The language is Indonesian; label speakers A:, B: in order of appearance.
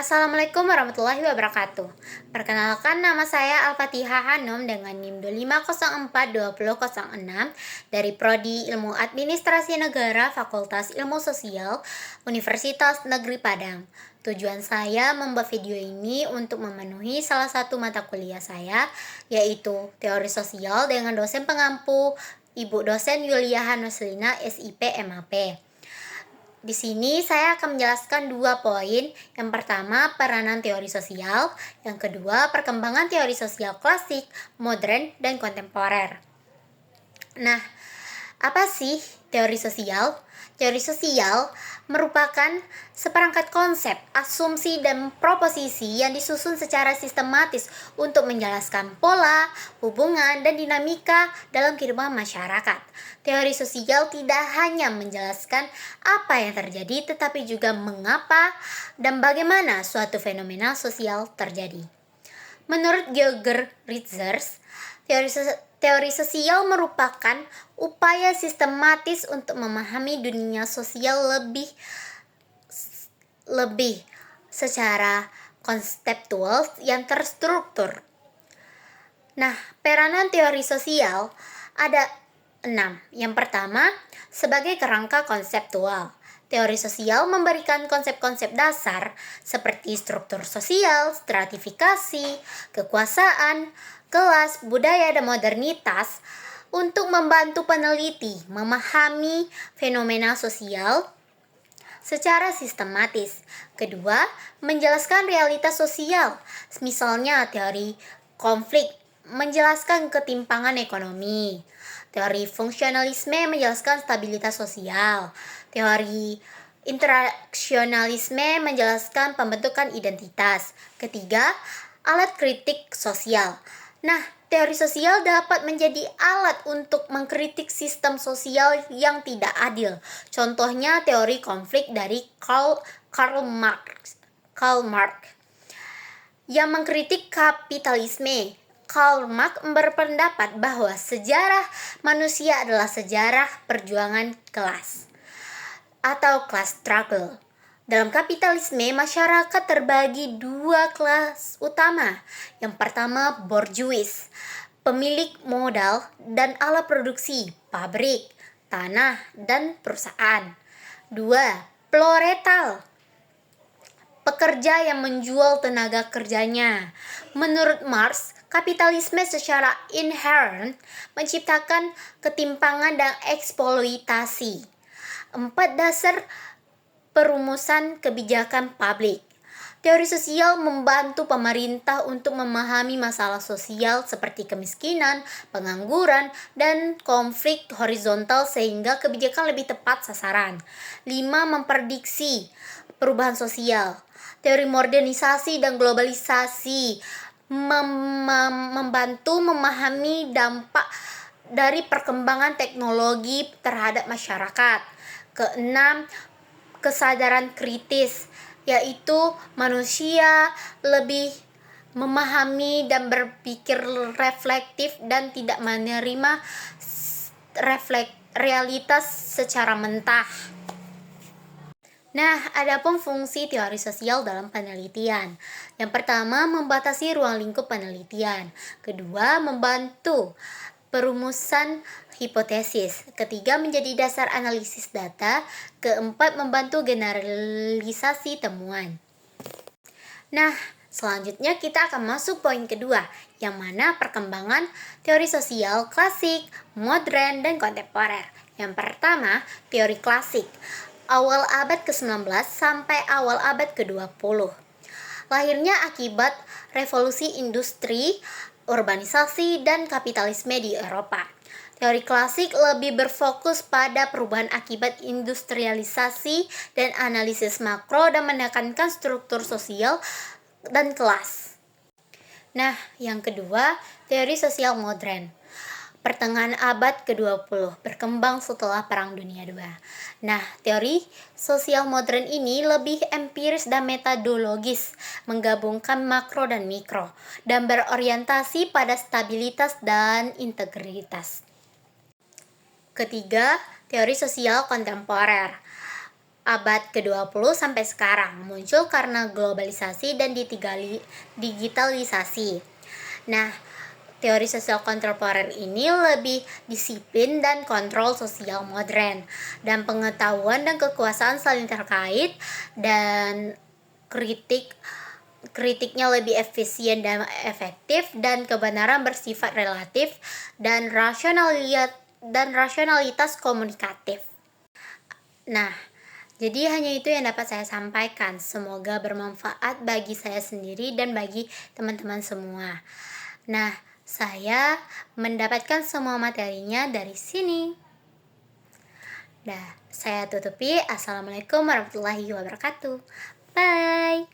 A: Assalamualaikum warahmatullahi wabarakatuh. Perkenalkan, nama saya Al-Fatihah Hanum dengan NIM 25042006 dari Prodi Ilmu Administrasi Negara Fakultas Ilmu Sosial Universitas Negeri Padang. Tujuan saya membuat video ini untuk memenuhi salah satu mata kuliah saya, yaitu Teori Sosial dengan dosen pengampu Ibu dosen Yulia Hanuslina SIP MAP. Di sini saya akan menjelaskan 2 poin. Yang pertama, peranan teori sosial. Yang kedua, perkembangan teori sosial klasik, modern, dan kontemporer. Nah, apa sih teori sosial? Teori sosial merupakan seperangkat konsep, asumsi, dan proposisi yang disusun secara sistematis untuk menjelaskan pola, hubungan, dan dinamika dalam kehidupan masyarakat. Teori sosial tidak hanya menjelaskan apa yang terjadi, tetapi juga mengapa dan bagaimana suatu fenomena sosial terjadi. Menurut Georg Ritzers, teori sosial merupakan upaya sistematis untuk memahami dunia sosial lebih secara konseptual yang terstruktur. Nah, peranan teori sosial ada 6. Yang pertama, sebagai kerangka konseptual. Teori sosial memberikan konsep-konsep dasar seperti struktur sosial, stratifikasi, kekuasaan, kelas, budaya, dan modernitas untuk membantu peneliti memahami fenomena sosial secara sistematis. Kedua, menjelaskan realitas sosial. Misalnya teori konflik menjelaskan ketimpangan ekonomi. Teori fungsionalisme menjelaskan stabilitas sosial. Teori interaksionalisme menjelaskan pembentukan identitas. Ketiga, alat kritik sosial. Nah, teori sosial dapat menjadi alat untuk mengkritik sistem sosial yang tidak adil. Contohnya teori konflik dari Karl Marx yang mengkritik kapitalisme. Karl Marx berpendapat bahwa sejarah manusia adalah sejarah perjuangan kelas atau class struggle. Dalam kapitalisme, masyarakat terbagi 2 kelas utama. Yang pertama, bourgeois, pemilik modal dan alat produksi, pabrik, tanah, dan perusahaan. 2. Proletar, pekerja yang menjual tenaga kerjanya. Menurut Marx, kapitalisme secara inherent menciptakan ketimpangan dan eksploitasi. 4 dasar perumusan kebijakan publik. Teori sosial membantu pemerintah untuk memahami masalah sosial seperti kemiskinan, pengangguran, dan konflik horizontal sehingga kebijakan lebih tepat sasaran. 5. Memprediksi perubahan sosial. Teori modernisasi dan globalisasi membantu memahami dampak dari perkembangan teknologi terhadap masyarakat. Keenam, kesadaran kritis, yaitu manusia lebih memahami dan berpikir reflektif dan tidak menerima realitas secara mentah. Nah, adapun fungsi teori sosial dalam penelitian. Yang pertama, membatasi ruang lingkup penelitian. Kedua, membantu perumusan hipotesis. Ketiga, menjadi dasar analisis data. Keempat, membantu generalisasi temuan. Nah, selanjutnya kita akan masuk poin kedua, yang mana perkembangan teori sosial klasik, modern, dan kontemporer. Yang pertama, teori klasik. Awal abad ke-19 sampai awal abad ke-20. Lahirnya akibat revolusi industri, urbanisasi, dan kapitalisme di Eropa. Teori klasik lebih berfokus pada perubahan akibat industrialisasi dan analisis makro dan menekankan struktur sosial dan kelas. Nah, yang kedua, teori sosial modern. Pertengahan abad ke-20, berkembang setelah Perang Dunia II. Nah, teori sosial modern ini lebih empiris dan metodologis, menggabungkan makro dan mikro, dan berorientasi pada stabilitas dan integritas. Ketiga, teori sosial kontemporer. abad ke-20 sampai sekarang, muncul karena globalisasi dan digitalisasi. Nah, teori sosial kontemporer ini lebih disiplin dan kontrol sosial modern, dan pengetahuan dan kekuasaan saling terkait, dan kritiknya lebih efisien dan efektif, dan kebenaran bersifat relatif, dan rasionalitas komunikatif. Nah, jadi hanya itu yang dapat saya sampaikan. Semoga bermanfaat bagi saya sendiri dan bagi teman-teman semua. Nah, saya mendapatkan semua materinya dari sini. Nah, saya tutupi. Assalamualaikum warahmatullahi wabarakatuh. Bye.